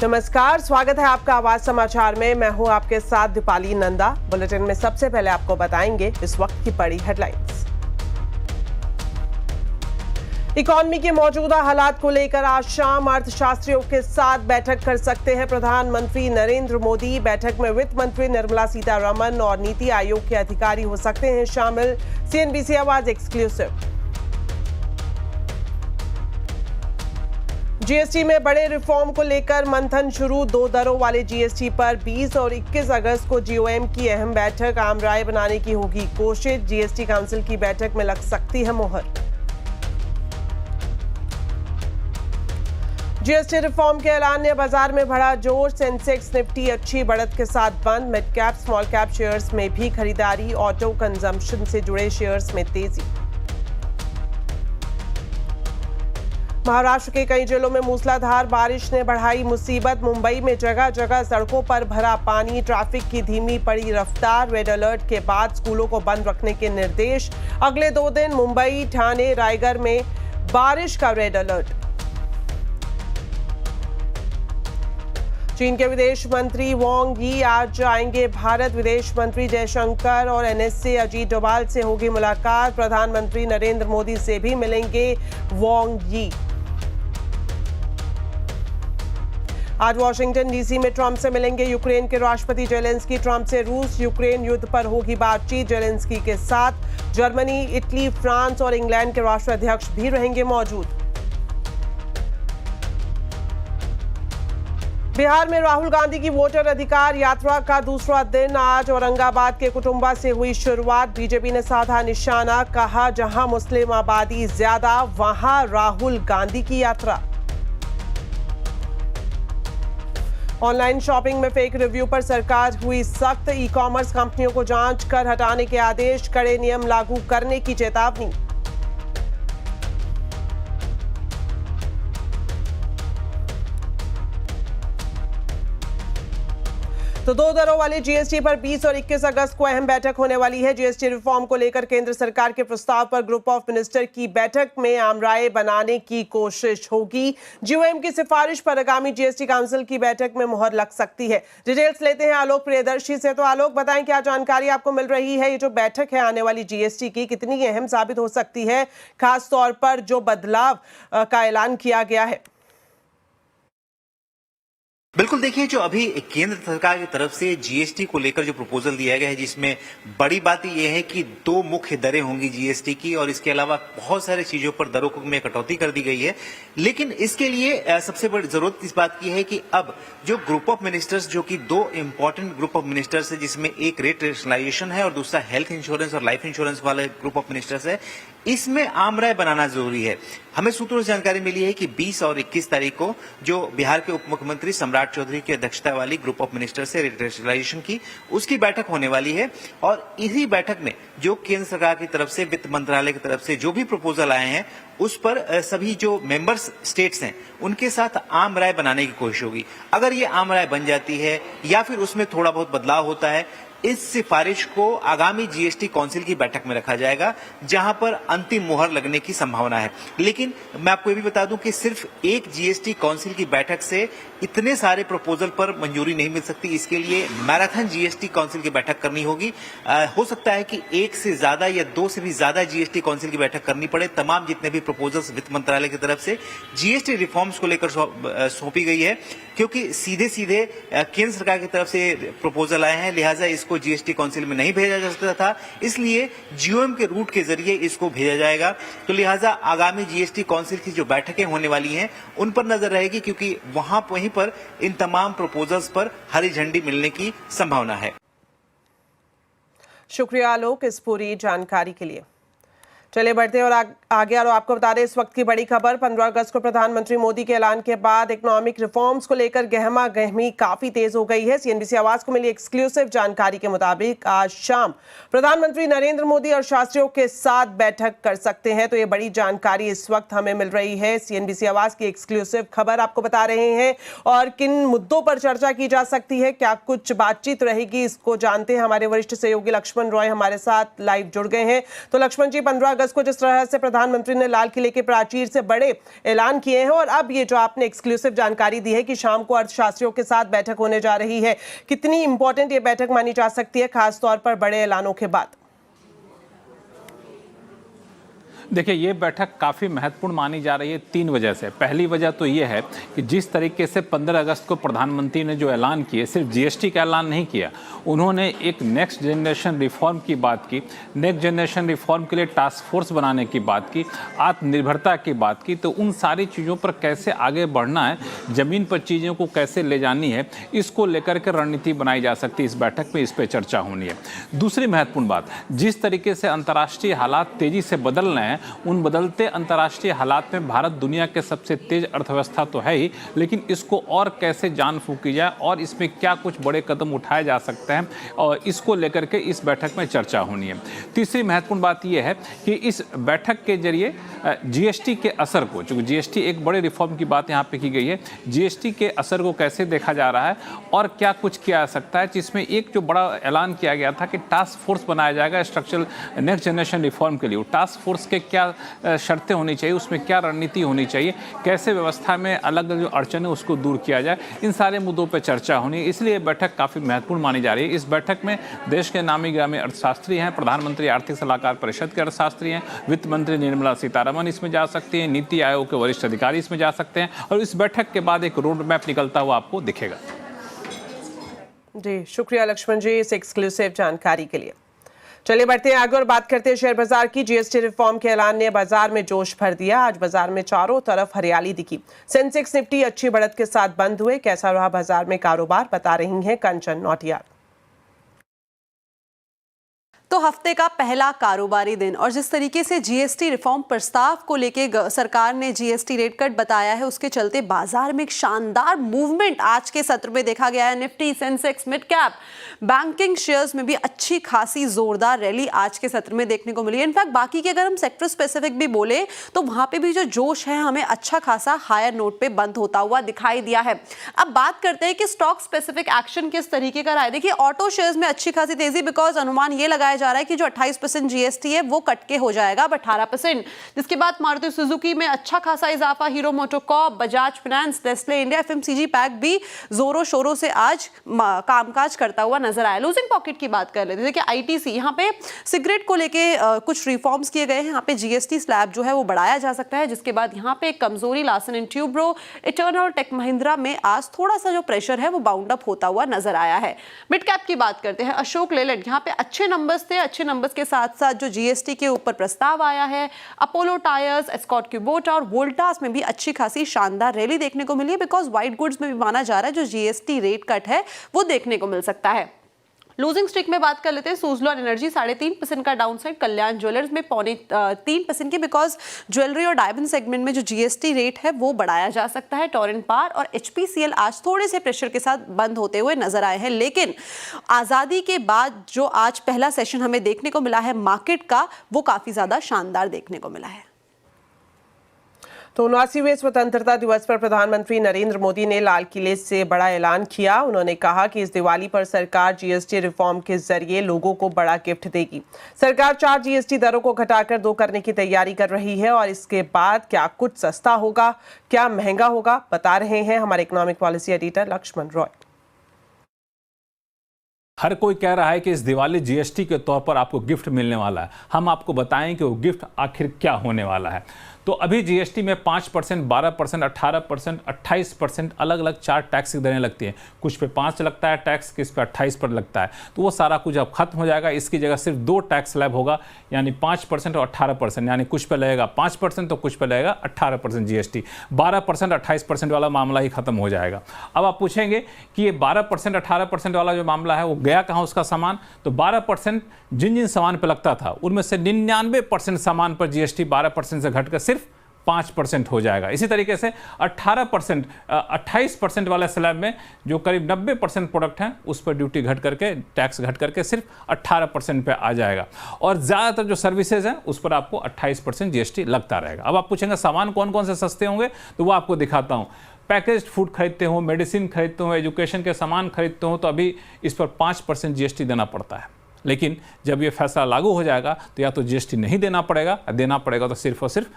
नमस्कार, स्वागत है आपका आवाज समाचार में। मैं हूं आपके साथ दीपाली नंदा। बुलेटिन में सबसे पहले आपको बताएंगे इस वक्त की बड़ी हेडलाइंस। इकोनॉमी के मौजूदा हालात को लेकर आज शाम अर्थशास्त्रियों के साथ बैठक कर सकते हैं प्रधानमंत्री नरेंद्र मोदी। बैठक में वित्त मंत्री निर्मला सीतारमण और नीति आयोग के अधिकारी हो सकते हैं शामिल। सीएनबीसी आवाज एक्सक्लूसिव। जीएसटी में बड़े रिफॉर्म को लेकर मंथन शुरू। 2 दरों वाले जीएसटी पर 20 और 21 अगस्त को जीओएम की अहम बैठक, आम राय बनाने की होगी कोशिश। जीएसटी काउंसिल की बैठक में लग सकती है मोहर। जीएसटी रिफॉर्म के ऐलान ने बाजार में बढ़ा जोर। सेंसेक्स निफ्टी अच्छी बढ़त के साथ बंद। Mid cap small cap shares में भी खरीदारी। ऑटो कंजम्पशन से जुड़े शेयर्स में तेजी। महाराष्ट्र के कई जिलों में मूसलाधार बारिश ने बढ़ाई मुसीबत। मुंबई में जगह जगह सड़कों पर भरा पानी। ट्रैफिक की धीमी पड़ी रफ्तार। रेड अलर्ट के बाद स्कूलों को बंद रखने के निर्देश। अगले 2 दिन मुंबई, ठाणे, रायगढ़ में बारिश का रेड अलर्ट। चीन के विदेश मंत्री वांग यी आज आएंगे भारत। विदेश मंत्री जयशंकर और एनएसए अजीत डोभाल से होगी मुलाकात। प्रधानमंत्री नरेंद्र मोदी से भी मिलेंगे वांग यी। आज वॉशिंगटन डीसी में ट्रंप से मिलेंगे यूक्रेन के राष्ट्रपति जेलेंस्की। ट्रंप से रूस यूक्रेन युद्ध पर होगी बातचीत। जेलेंस्की के साथ जर्मनी, इटली, फ्रांस और इंग्लैंड के राष्ट्राध्यक्ष भी रहेंगे मौजूद। बिहार में राहुल गांधी की वोटर अधिकार यात्रा का दूसरा दिन आज औरंगाबाद के कुटुंबा से हुई शुरुआत। बीजेपी ने साधा निशाना, कहा जहां मुस्लिम आबादी ज्यादा वहां राहुल गांधी की यात्रा। ऑनलाइन शॉपिंग में फेक रिव्यू पर सरकार हुई सख्त। ई कॉमर्स कंपनियों को जांच कर हटाने के आदेश। कड़े नियम लागू करने की चेतावनी। तो 2 दरों वाले जीएसटी पर 20 और 21 अगस्त को अहम बैठक होने वाली है। जीएसटी रिफॉर्म को लेकर केंद्र सरकार के प्रस्ताव पर ग्रुप ऑफ मिनिस्टर की बैठक में आम राय बनाने की कोशिश होगी। जीओएम की सिफारिश पर आगामी जीएसटी काउंसिल की बैठक में मुहर लग सकती है। डिटेल्स लेते हैं आलोक प्रियदर्शी से। तो आलोक, बताएं क्या जानकारी आपको मिल रही है। ये जो बैठक है आने वाली जीएसटी की, कितनी अहम साबित हो सकती है, खास तौर पर जो बदलाव का ऐलान किया गया है? बिल्कुल, देखिए, जो अभी केंद्र सरकार की तरफ से जीएसटी को लेकर जो प्रपोजल दिया गया है, जिसमें बड़ी बात यह है कि 2 मुख्य दरें होंगी जीएसटी की और इसके अलावा बहुत सारी चीजों पर दरों में कटौती कर दी गई है। लेकिन इसके लिए सबसे बड़ी जरूरत इस बात की है कि अब जो ग्रुप ऑफ मिनिस्टर्स, जो कि 2 इंपॉर्टेंट ग्रुप ऑफ मिनिस्टर्स है, जिसमें एक रेट रेशनलाइजेशन है और दूसरा हेल्थ इंश्योरेंस और लाइफ इंश्योरेंस वाले ग्रुप ऑफ मिनिस्टर्स है, इसमें आम राय बनाना जरूरी है। हमें सूत्रों से जानकारी मिली है कि 20 और 21 तारीख को जो बिहार के उप मुख्यमंत्री सम्राट चौधरी की अध्यक्षता वाली ग्रुप ऑफ मिनिस्टर से रेशनलाइजेशन की उसकी बैठक होने वाली है। और इसी बैठक में जो केंद्र सरकार की तरफ से, वित्त मंत्रालय की तरफ से जो भी प्रपोजल आए हैं, उस पर सभी जो मेंबर्स स्टेट्स हैं उनके साथ आम राय बनाने की कोशिश होगी। अगर ये आम राय बन जाती है या फिर उसमें थोड़ा बहुत बदलाव होता है, इस सिफारिश को आगामी जीएसटी काउंसिल की बैठक में रखा जाएगा, जहां पर अंतिम मुहर लगने की संभावना है। लेकिन मैं आपको ये भी बता दूं कि सिर्फ एक जीएसटी काउंसिल की बैठक से इतने सारे प्रपोजल पर मंजूरी नहीं मिल सकती। इसके लिए मैराथन जीएसटी काउंसिल की बैठक करनी होगी। हो सकता है कि 1 से ज्यादा या 2 से भी ज्यादा जीएसटी काउंसिल की बैठक करनी पड़े। तमाम जितने भी प्रपोजल्स वित्त मंत्रालय की तरफ से जीएसटी रिफॉर्म्स को लेकर सौंपी गई है, क्योंकि सीधे सीधे केंद्र सरकार की तरफ से प्रपोजल आए हैं, लिहाजा इसको जीएसटी काउंसिल में नहीं भेजा जा सकता था, इसलिए जीओएम के रूट के जरिए इसको भेजा जाएगा। तो लिहाजा आगामी जीएसटी काउंसिल की जो बैठकें होने वाली हैं उन पर नजर रहेगी, क्योंकि वहीं पर इन तमाम प्रपोजल्स पर हरी झंडी मिलने की संभावना है। शुक्रिया आलोक इस पूरी जानकारी के लिए। चलिए बढ़ते हैं और आगे और आपको बता दें इस वक्त की बड़ी खबर। 15 अगस्त को प्रधानमंत्री मोदी के ऐलान के बाद इकोनॉमिक रिफॉर्म्स को लेकर गहमा गहमी काफी तेज हो गई है। सीएनबीसी आवाज को मिली एक्सक्लूसिव जानकारी के मुताबिक आज शाम प्रधानमंत्री नरेंद्र मोदी और शास्त्रियों के साथ बैठक कर सकते हैं। तो ये बड़ी जानकारी इस वक्त हमें मिल रही है। सीएनबीसी आवाज की एक्सक्लूसिव खबर आपको बता रहे हैं और किन मुद्दों पर चर्चा की जा सकती है, क्या कुछ बातचीत रहेगी, इसको जानते हैं। हमारे वरिष्ठ सहयोगी लक्ष्मण रॉय हमारे साथ लाइव जुड़ गए हैं। तो लक्ष्मण जी, 15 अगस्त को जिस तरह से प्रधानमंत्री ने लाल किले के प्राचीर से बड़े ऐलान किए हैं और अब ये जो आपने एक्सक्लूसिव जानकारी दी है कि शाम को अर्थशास्त्रियों के साथ बैठक होने जा रही है, कितनी इंपॉर्टेंट ये बैठक मानी जा सकती है, खासतौर पर बड़े ऐलानों के बाद? देखिए, ये बैठक काफ़ी महत्वपूर्ण मानी जा रही है 3 वजह से। पहली वजह तो ये है कि जिस तरीके से 15 अगस्त को प्रधानमंत्री ने जो ऐलान किए, सिर्फ जीएसटी का ऐलान नहीं किया, उन्होंने एक नेक्स्ट जनरेशन रिफॉर्म की बात की, नेक्स्ट जनरेशन रिफॉर्म के लिए टास्क फोर्स बनाने की बात की, आत्मनिर्भरता की बात की। तो उन सारी चीज़ों पर कैसे आगे बढ़ना है, ज़मीन पर चीज़ों को कैसे ले जानी है, इसको लेकर के रणनीति बनाई जा सकती है। इस बैठक में इस पर चर्चा होनी है। दूसरी महत्वपूर्ण बात, जिस तरीके से अंतर्राष्ट्रीय हालात तेज़ी से बदल रहे हैं, उन बदलते अंतर्राष्ट्रीय हालात में भारत दुनिया के सबसे तेज अर्थव्यवस्था तो है ही, लेकिन इसको और कैसे जान फूकी जाए और इसमें क्या कुछ बड़े कदम उठाए जा सकते हैं, और इसको लेकर के इस बैठक में चर्चा होनी है। तीसरी महत्वपूर्ण बात यह है कि इस बैठक के जरिए जीएसटी के असर को, चूँकि जीएसटी एक बड़े रिफॉर्म की बात यहाँ पे की गई है, जीएसटी के असर को कैसे देखा जा रहा है और क्या कुछ किया जा सकता है, जिसमें एक जो बड़ा ऐलान किया गया था कि टास्क फोर्स बनाया जाएगा स्ट्रक्चरल नेक्स्ट जनरेशन रिफॉर्म के लिए। टास्क फोर्स के क्या शर्तें होनी चाहिए, उसमें क्या रणनीति होनी चाहिए, कैसे व्यवस्था में अलग अलग जो अड़चन है उसको दूर किया जाए, इन सारे मुद्दों पर चर्चा होनी है। इसलिए बैठक काफ़ी महत्वपूर्ण मानी जा रही है। इस बैठक में देश के नामी गिरामी अर्थशास्त्री हैं, प्रधानमंत्री आर्थिक सलाहकार परिषद के अर्थशास्त्री हैं, वित्त मंत्री निर्मला सीतारमण इसमें जा सकती हैं, नीति आयोग के वरिष्ठ अधिकारी इसमें जा सकते हैं, और इस बैठक के बाद एक रोड मैप निकलता हुआ आपको दिखेगा। जी, शुक्रिया लक्ष्मण जी इस एक्सक्लूसिव जानकारी के लिए। चलिए बढ़ते हैं आगे और बात करते हैं शेयर बाजार की। जीएसटी रिफॉर्म के ऐलान ने बाजार में जोश भर दिया। आज बाजार में चारों तरफ हरियाली दिखी। सेंसेक्स निफ्टी अच्छी बढ़त के साथ बंद हुए। कैसा रहा बाजार में कारोबार, बता रही हैं कंचन नौटियाल। तो हफ्ते का पहला कारोबारी दिन, और जिस तरीके से जीएसटी रिफॉर्म प्रस्ताव को लेकर सरकार ने जीएसटी रेट कट बताया है, उसके चलते बाजार में एक शानदार मूवमेंट आज के सत्र में देखा गया है। Nifty, Sensex, mid cap, banking shares में भी अच्छी खासी जोरदार रैली आज के सत्र में देखने को मिली है। इनफैक्ट बाकी के अगर हम सेक्टर स्पेसिफिक भी बोले तो वहां पे भी जो जोश है हमें अच्छा खासा हायर नोट पे बंद होता हुआ दिखाई दिया है। अब बात करते हैं कि स्टॉक स्पेसिफिक एक्शन किस तरीके का रहा है। देखिए, ऑटो शेयर्स में अच्छी खासी तेजी, बिकॉज अनुमान ये लगाया जा रहा है कि जो 28% जीएसटी है वो कट के हो जाएगा अब 18%। जिसके बाद मारुति सुजुकी में अच्छा खासा इजाफा, hero MotoCorp, Bajaj finance, Nestle India, FMCG pack भी जोरों शोरों से आज कामकाज करता हुआ नजर आया। लूजिंग पॉकेट की बात कर लेते हैं कि आईटीसी, यहाँ पे सिगरेट को लेके कुछ रिफॉर्म्स किए गए हैं। यहाँ पे जीएसटी स्लैब जो है वो बढ़ाया जा सकता है। जिसके बाद यहाँ पे कमजोरी लार्सन एंड ट्यूब्रो, इटर्न और टेक महिंद्रा में आज थोड़ा सा जो प्रेशर है वो बाउंड अप होता हुआ नजर आया है। मिड कैप की बात करते हैं, अशोक लेलैंड, यहाँ पे अच्छे नंबर्स थे। अच्छे नंबर्स के साथ साथ जो जीएसटी के ऊपर प्रस्ताव आया है, अपोलो टायर्स, एस्कॉर्ट क्यूबोटा और वोल्टास में भी अच्छी खासी शानदार रैली देखने को मिली है, बिकॉज व्हाइट गुड्स में भी माना जा रहा है जो जीएसटी रेट कट है वो देखने को मिल सकता है। लूजिंग स्ट्रिक में बात कर लेते हैं, सुजलॉन एनर्जी 3.5% का डाउनसाइड, कल्याण ज्वेलर्स में 3.25% की, बिकॉज ज्वेलरी और डायमंड सेगमेंट में जो जीएसटी रेट है वो बढ़ाया जा सकता है। टोरेंट पावर और एचपीसीएल आज थोड़े से प्रेशर के साथ बंद होते हुए नजर आए हैं, लेकिन आजादी के बाद जो आज पहला सेशन हमें देखने को मिला है मार्केट का, वो काफी ज्यादा शानदार देखने को मिला है। तो 79वें स्वतंत्रता दिवस पर प्रधानमंत्री नरेंद्र मोदी ने लाल किले से बड़ा ऐलान किया। उन्होंने कहा कि इस दिवाली पर सरकार जीएसटी रिफॉर्म के जरिए लोगों को बड़ा गिफ्ट देगी। सरकार 4 जीएसटी दरों को घटाकर 2 करने की तैयारी कर रही है और इसके बाद क्या कुछ सस्ता होगा, क्या महंगा होगा, बता रहे हैं हमारे economic policy editor Lakshman Roy. हर कोई कह रहा है कि इस दिवाली जीएसटी के तौर पर आपको गिफ्ट मिलने वाला है। हम आपको बताएं कि वो गिफ्ट आखिर क्या होने वाला है। तो अभी जीएसटी में 5%, 12%, 18%, 28% अलग अलग 4 टैक्स की दरें लगती हैं। कुछ पे 5 लगता है टैक्स, किस पे 28 पर लगता है। तो वो सारा कुछ अब खत्म हो जाएगा। इसकी जगह सिर्फ 2 टैक्स स्लैब होगा, यानी 5% और 18%, यानी कुछ पे लगेगा 5% तो कुछ पे लगेगा 18% जीएसटी। 12%, 28% वाला मामला ही खत्म हो जाएगा। अब आप पूछेंगे कि ये 12%, 18% वाला जो मामला है वो गया कहाँ उसका सामान? तो 12% जिन जिन सामान पर लगता था उनमें से 99% सामान पर जीएसटी 12% से घटकर सिर्फ 5% हो जाएगा। इसी तरीके से 18%, 28% वाले स्लैब में जो करीब 90% प्रोडक्ट हैं उस पर ड्यूटी घट करके, टैक्स घट करके सिर्फ 18% पे आ जाएगा। और ज़्यादातर जो सर्विसेज हैं उस पर आपको 28% जीएसटी लगता रहेगा। अब आप पूछेंगे सामान कौन कौन से सस्ते होंगे, तो वो आपको दिखाता हूँ। पैकेज्ड फूड खरीदते हो, मेडिसिन खरीदते हो, एजुकेशन के सामान खरीदते हो, तो अभी इस पर 5% जीएसटी देना पड़ता है। लेकिन जब ये फैसला लागू हो जाएगा तो या तो जीएसटी नहीं देना पड़ेगा, देना पड़ेगा तो सिर्फ और सिर्फ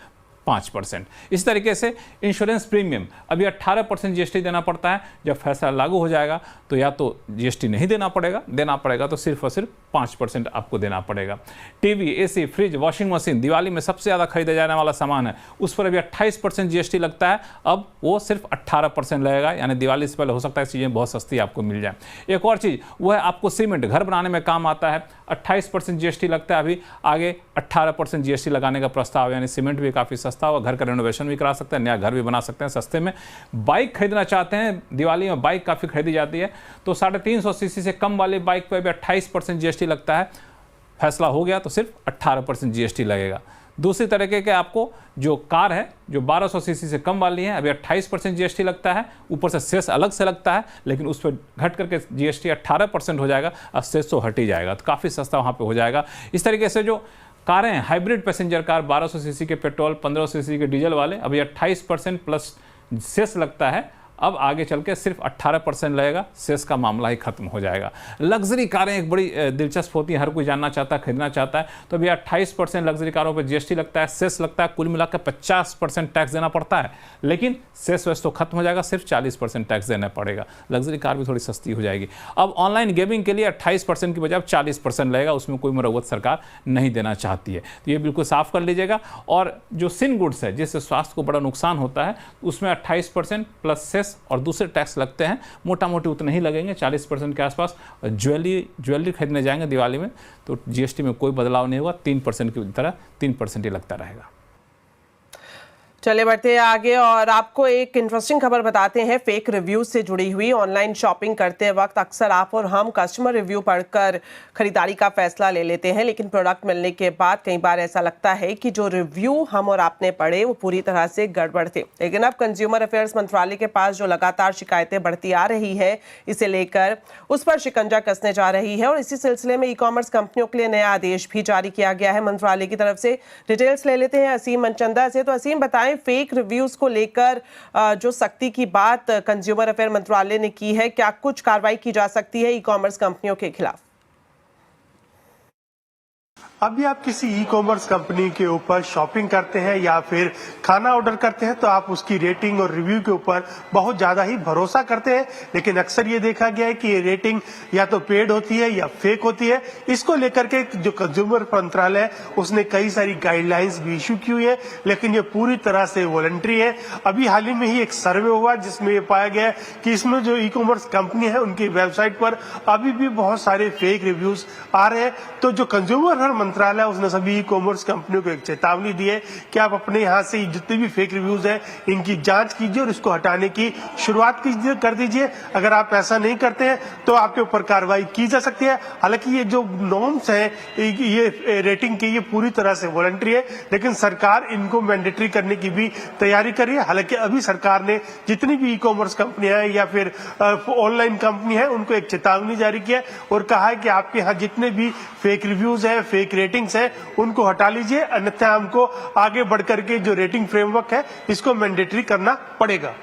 5%। इस तरीके से इंश्योरेंस प्रीमियम अभी 18% जीएसटी देना पड़ता है, जब फैसला लागू हो जाएगा तो या तो जीएसटी नहीं देना पड़ेगा तो सिर्फ और सिर्फ 5% आपको देना पड़ेगा। TV, AC, fridge, washing machine Diwali में सबसे ज़्यादा खरीदा जाने वाला सामान है, उस पर अभी 28% जीएसटी लगता है, अब वो सिर्फ 18% लगेगा, यानी दिवाली से पहले हो सकता है चीज़ें बहुत सस्ती आपको मिल जाए। एक और चीज़ वो है आपको सीमेंट, घर बनाने में काम आता है, 28% जीएसटी लगता है, अभी आगे 18% जीएसटी लगाने का प्रस्ताव, यानी सीमेंट भी काफ़ी सस्ता हुआ, घर का रेनोवेशन भी करा सकते हैं, नया घर भी बना सकते हैं सस्ते में। बाइक खरीदना चाहते हैं, दिवाली में बाइक काफ़ी खरीदी जाती है, तो 350 सीसी से कम वाली बाइक पर भी 28% जीएसटी लगता है, फैसला हो गया तो सिर्फ 18% जीएसटी लगेगा। दूसरी तरीके के आपको जो कार है जो 1200 सीसी से कम वाली है, अभी 28% जीएसटी लगता है, ऊपर से सेस अलग से लगता है, लेकिन उस पर घट करके जीएसटी 18% हो जाएगा, अब सेस तो हट ही जाएगा, तो काफ़ी सस्ता वहाँ पे हो जाएगा। इस तरीके से जो कारें हैं, हाइब्रिड पैसेंजर कार 1200 सीसी के पेट्रोल, 1500 सीसी के डीजल वाले, अभी 28% प्लस सेस लगता है, अब आगे चल के सिर्फ 18% लगेगा, सेस का मामला ही खत्म हो जाएगा। लग्जरी कारें एक बड़ी दिलचस्प होती हैं, हर कोई जानना चाहता है, खरीदना चाहता है, तो अभी 28% लग्जरी कारों पर जीएसटी लगता है, सेस लगता है, कुल मिलाकर 50% टैक्स देना पड़ता है, लेकिन सेस वेस तो खत्म हो जाएगा, सिर्फ 40% टैक्स देना पड़ेगा, लग्जरी कार भी थोड़ी सस्ती हो जाएगी। अब ऑनलाइन गेमिंग के लिए 28% की बजाय 40% लगेगा, उसमें कोई मुरव्वत सरकार नहीं देना चाहती है, तो ये बिल्कुल साफ कर लीजिएगा। और जो सिन गुड्स है जिससे स्वास्थ्य को बड़ा नुकसान होता है, उसमें 28% प्लस सेस और दूसरे टैक्स लगते हैं, मोटा मोटी उतने ही लगेंगे, 40% के आसपास। ज्वेलरी खरीदने जाएंगे दिवाली में तो जीएसटी में कोई बदलाव नहीं होगा, 3% की तरह 3% ही लगता रहेगा। चले बढ़ते हैं आगे और आपको एक इंटरेस्टिंग खबर बताते हैं। फेक रिव्यूज से जुड़ी हुई ऑनलाइन शॉपिंग करते वक्त अक्सर आप और हम कस्टमर रिव्यू पढ़कर खरीदारी का फैसला ले लेते हैं, लेकिन प्रोडक्ट मिलने के बाद कई बार ऐसा लगता है कि जो रिव्यू हम और आपने पढ़े वो पूरी तरह से गड़बड़ थे। लेकिन अब कंज्यूमर अफेयर्स मंत्रालय के पास जो लगातार शिकायतें बढ़ती आ रही है, इसे लेकर उस पर शिकंजा कसने जा रही है और इसी सिलसिले में ई-कॉमर्स कंपनियों के लिए नया आदेश भी जारी किया गया है मंत्रालय की तरफ से। डिटेल्स ले लेते हैं असीम मनचंदा से। तो असीम, बताएं फेक रिव्यूज को लेकर जो सख्ती की बात कंज्यूमर अफेयर मंत्रालय ने की है, क्या कुछ कार्रवाई की जा सकती है ई-कॉमर्स कंपनियों के खिलाफ? अभी आप किसी ई कॉमर्स कंपनी के ऊपर शॉपिंग करते हैं या फिर खाना ऑर्डर करते हैं तो आप उसकी रेटिंग और रिव्यू के ऊपर बहुत ज्यादा ही भरोसा करते हैं, लेकिन अक्सर ये देखा गया है कि ये रेटिंग या तो पेड होती है या फेक होती है। इसको लेकर के जो कंज्यूमर मंत्रालय है उसने कई सारी गाइडलाइंस भी इशू की हुई है, लेकिन ये पूरी तरह से वॉलंटरी है। अभी हाल ही में ही एक सर्वे हुआ जिसमें ये पाया गया कि इसमें जो ई कॉमर्स कंपनी है उनकी वेबसाइट पर अभी भी बहुत सारे फेक रिव्यूज आ रहे हैं। तो जो कंज्यूमर मंत्रालय उसने सभी ई कॉमर्स कंपनियों को एक चेतावनी दी है कि आप अपने यहाँ से जितने भी फेक रिव्यूज हैं इनकी जांच कीजिए और इसको हटाने की शुरुआत कर दीजिए। अगर आप ऐसा नहीं करते हैं तो आपके ऊपर कार्रवाई की जा सकती है। हालांकि ये जो नॉर्म्स हैं ये रेटिंग के ये पूरी तरह से वॉलंटरी है, लेकिन सरकार इनको मैंडेटरी करने की भी तैयारी कर रही है। हालांकि अभी सरकार ने जितनी भी ई कॉमर्स कंपनियां हैं या फिर ऑनलाइन कंपनी है उनको एक चेतावनी जारी की है और कहा है कि आपके यहाँ जितने भी फेक रिव्यूज है, फेक रेटिंग्स है, उनको हटा लीजिए, अन्यथा हमको आगे बढ़कर के जो रेटिंग फ्रेमवर्क है इसको मैंडेटरी करना पड़ेगा।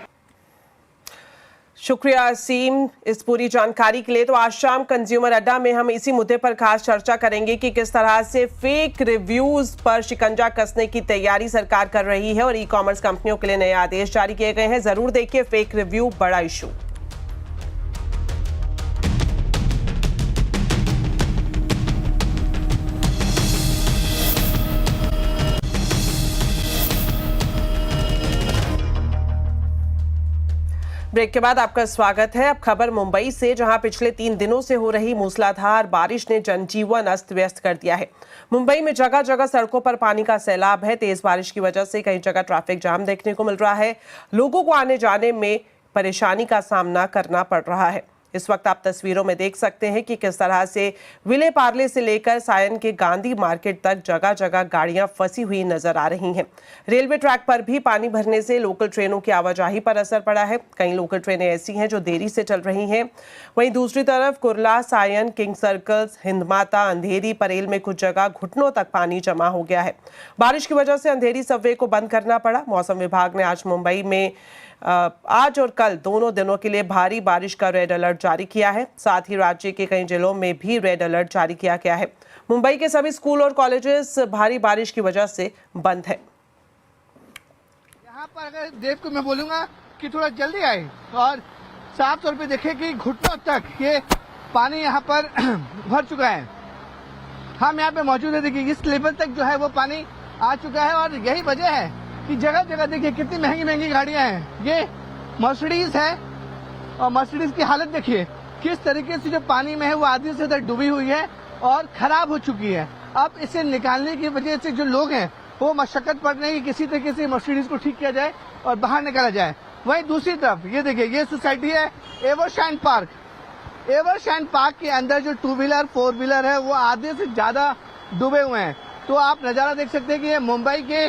शुक्रिया असीम इस पूरी जानकारी के लिए। तो आज शाम कंज्यूमर अड्डा में हम इसी मुद्दे पर खास चर्चा करेंगे कि किस तरह से फेक रिव्यूज पर शिकंजा कसने की तैयारी सरकार कर रही है और ई कॉमर्स कंपनियों के लिए नए आदेश जारी किए गए हैं। जरूर देखिए फेक रिव्यू बड़ा इशू। ब्रेक के बाद आपका स्वागत है। अब खबर मुंबई से, जहां पिछले 3 दिनों से हो रही मूसलाधार बारिश ने जनजीवन अस्त व्यस्त कर दिया है। मुंबई में जगह जगह सड़कों पर पानी का सैलाब है। तेज बारिश की वजह से कई जगह ट्रैफिक जाम देखने को मिल रहा है। लोगों को आने जाने में परेशानी का सामना करना पड़ रहा है। इस वक्त आप तस्वीरों में देख सकते हैं कि किस तरह से विले पार्ले से लेकर सायन के गांधी मार्केट तक जगह जगह गाड़ियां फंसी हुई नजर आ रही हैं। रेलवे ट्रैक पर भी पानी भरने से लोकल ट्रेनों की आवाजाही पर असर पड़ा है। कई लोकल ट्रेनें ऐसी हैं जो देरी से चल रही हैं। वहीं दूसरी तरफ कुर्ला, सायन, किंग सर्कल्स, हिंदमाता, अंधेरी, परेल में कुछ जगह घुटनों तक पानी जमा हो गया है। बारिश की वजह से अंधेरी सबवे को बंद करना पड़ा। मौसम विभाग ने आज मुंबई में आज और कल दोनों दिनों के लिए भारी बारिश का रेड अलर्ट जारी किया है। साथ ही राज्य के कई जिलों में भी रेड अलर्ट जारी किया गया है। मुंबई के सभी स्कूल और कॉलेजेस भारी बारिश की वजह से बंद है। यहाँ पर अगर देव को मैं बोलूंगा कि थोड़ा जल्दी आए और साफ तौर पे देखे कि घुटनों तक ये पानी यहाँ पर भर चुका है। हम यहाँ पे मौजूद है, देखिए इस लेवल तक जो है वो पानी आ चुका है और यही वजह है कि जगह जगह देखिए कितनी महंगी महंगी गाड़ियां हैं। ये मर्सिडीज है और मर्सिडीज की हालत देखिए किस तरीके से जो पानी में है वो आधी से ज्यादा डूबी हुई है और खराब हो चुकी है। अब इसे निकालने की वजह से जो लोग हैं वो मशक्कत पड़ रही है कि किसी तरीके से मर्सिडीज को ठीक किया जाए और बाहर निकाला जाए। वहीं दूसरी तरफ ये देखिए ये सोसाइटी है एवरशाइन पार्क। एवरशाइन पार्क के अंदर जो 2 व्हीलर 4 व्हीलर है वो आधे से ज्यादा डूबे हुए हैं। तो आप नजारा देख सकते हैं कि ये मुंबई के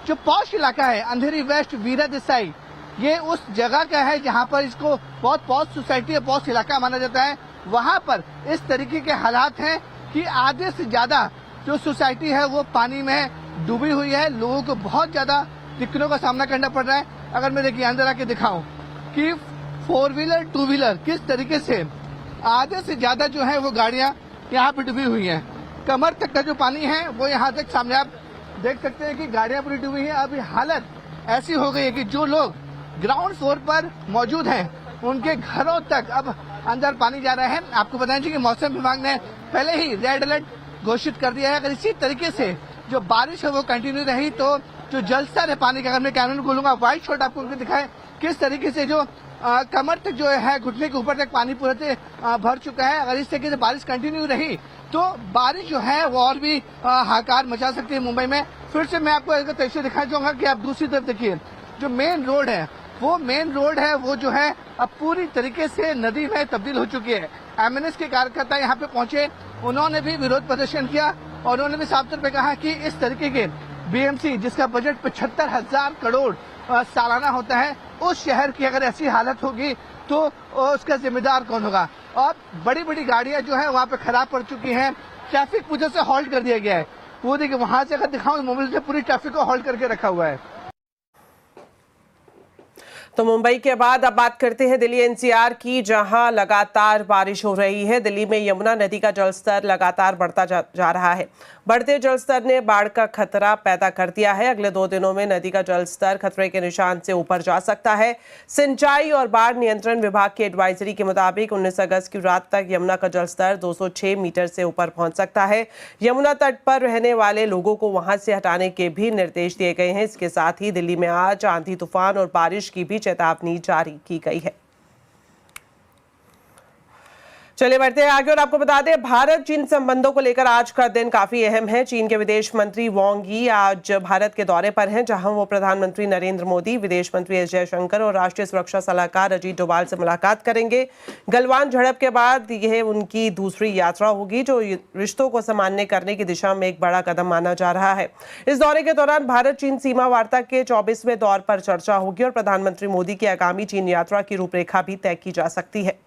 जो पॉश इलाका है अंधेरी वेस्ट वीरा देसाई, ये उस जगह का है जहां पर इसको बहुत पॉश सोसाइटी है, पॉश इलाका माना जाता है। वहां पर इस तरीके के हालात हैं कि आधे से ज्यादा जो सोसाइटी है वो पानी में डूबी हुई है। लोगों को बहुत ज्यादा दिक्कतों का सामना करना पड़ रहा है। अगर मैं देखिए अंदर आके दिखाऊं कि 4 व्हीलर 2 व्हीलर किस तरीके से आधे से ज्यादा जो है वो गाड़ियां यहाँ पे डूबी हुई हैं। कमर तक का जो पानी है वो यहाँ तक सामने आप देख सकते हैं कि गाड़ियां पूरी डूबी हैं। अभी हालत ऐसी हो गई है कि जो लोग ग्राउंड फ्लोर पर मौजूद हैं उनके घरों तक अब अंदर पानी जा रहा है। आपको बताएं कि मौसम विभाग ने पहले ही रेड अलर्ट घोषित कर दिया है। अगर इसी तरीके से जो बारिश है वो कंटिन्यू रही तो जो जलस्तर है पानी का, अगर मैं कैमरे में खोलूंगा व्हाइट शॉट आपको उनको दिखाए किस तरीके से जो कमर तक जो है घुटने के ऊपर तक पानी पूरे से भर चुका है। अगर इस तरीके से बारिश कंटिन्यू रही तो बारिश जो है वो और भी हाहाकार मचा सकती है मुंबई में। फिर से मैं आपको एक तस्वीर दिखाना चाहूंगा कि आप दूसरी तरफ देखिए जो मेन रोड है वो जो है अब पूरी तरीके से नदी में तब्दील हो चुकी है। एमएनएस के कार्यकर्ता यहाँ पे पहुंचे, उन्होंने भी विरोध प्रदर्शन किया और उन्होंने भी साफ तौर पे कहा कि इस तरीके के बीएमसी जिसका बजट 75,000 करोड़ सालाना होता है, उस शहर की अगर ऐसी हालत होगी तो उसका जिम्मेदार कौन होगा। और बड़ी बड़ी गाड़ियां जो है वहाँ पे खराब पड़ चुकी हैं। ट्रैफिक वजह से हॉल्ट कर दिया गया है। वो देखिए वहां से अगर दिखाऊं मोबाइल से पूरी ट्रैफिक को हॉल्ट करके रखा हुआ है। तो मुंबई के बाद अब बात करते हैं दिल्ली एनसीआर की, जहां लगातार बारिश हो रही है। दिल्ली में यमुना नदी का जलस्तर लगातार बढ़ता जा रहा है। बढ़ते जलस्तर ने बाढ़ का खतरा पैदा कर दिया है। अगले 2 दिनों में नदी का जलस्तर खतरे के निशान से ऊपर जा सकता है। सिंचाई और बाढ़ नियंत्रण विभाग की एडवाइजरी के मुताबिक 19 अगस्त की रात तक यमुना का जलस्तर 206 मीटर से ऊपर पहुंच सकता है। यमुना तट पर रहने वाले लोगों को वहां से हटाने के भी निर्देश दिए गए हैं। इसके साथ ही दिल्ली में आज आंधी तूफान और बारिश की भी चेतावनी जारी की गई है। चलिए बढ़ते हैं आगे और आपको बता दें, भारत चीन संबंधों को लेकर आज का दिन काफी अहम है। चीन के विदेश मंत्री वांग यी आज भारत के दौरे पर हैं, जहां वो प्रधानमंत्री नरेंद्र मोदी, विदेश मंत्री एस जयशंकर और राष्ट्रीय सुरक्षा सलाहकार अजीत डोभाल से मुलाकात करेंगे। गलवान झड़प के बाद यह उनकी दूसरी यात्रा होगी, जो रिश्तों को सामान्य करने की दिशा में एक बड़ा कदम माना जा रहा है। इस दौरे के दौरान भारत चीन सीमा वार्ता के 24वें दौर पर चर्चा होगी और प्रधानमंत्री मोदी की आगामी चीन यात्रा की रूपरेखा भी तय की जा सकती है।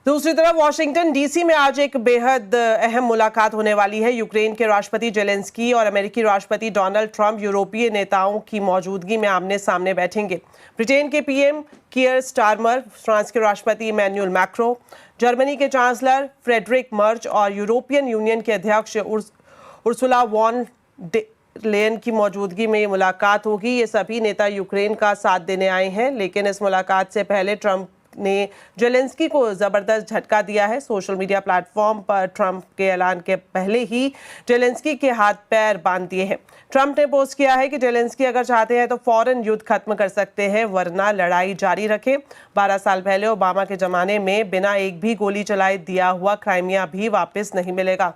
दूसरी तरफ वाशिंगटन डीसी में आज एक बेहद अहम मुलाकात होने वाली है। यूक्रेन के राष्ट्रपति जेलेंस्की और अमेरिकी राष्ट्रपति डोनाल्ड ट्रंप यूरोपीय नेताओं की मौजूदगी में आमने सामने बैठेंगे। ब्रिटेन के पीएम कीयर स्टारमर, फ्रांस के राष्ट्रपति इमैनुअल मैक्रो, जर्मनी के चांसलर फ्रेडरिक मर्च और यूरोपियन यूनियन के अध्यक्ष उर्सुला वॉन डे लेयन की मौजूदगी में ये मुलाकात होगी। ये सभी नेता यूक्रेन का साथ देने आए हैं, लेकिन इस मुलाकात से पहले ट्रंप ने जेलेंस्की को जबरदस्त झटका दिया है। सोशल मीडिया प्लेटफॉर्म पर ट्रंप के ऐलान के पहले ही जेलेंस्की के हाथ पैर बांध दिए हैं। ट्रंप ने पोस्ट किया है कि जेलेंस्की अगर चाहते हैं तो फौरन युद्ध खत्म कर सकते हैं, वरना लड़ाई जारी रखें। 12 साल पहले ओबामा के जमाने में बिना एक भी गोली चलाए दिया हुआ क्राइमिया भी वापस नहीं मिलेगा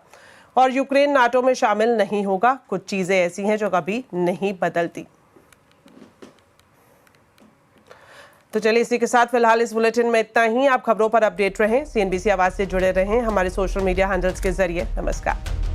और यूक्रेन नाटो में शामिल नहीं होगा। कुछ चीजें ऐसी हैं जो कभी नहीं बदलती। तो चलिए इसी के साथ फिलहाल इस बुलेटिन में इतना ही। आप खबरों पर अपडेट रहें, CNBC आवाज से जुड़े रहें हमारे सोशल मीडिया हैंडल्स के जरिए। नमस्कार।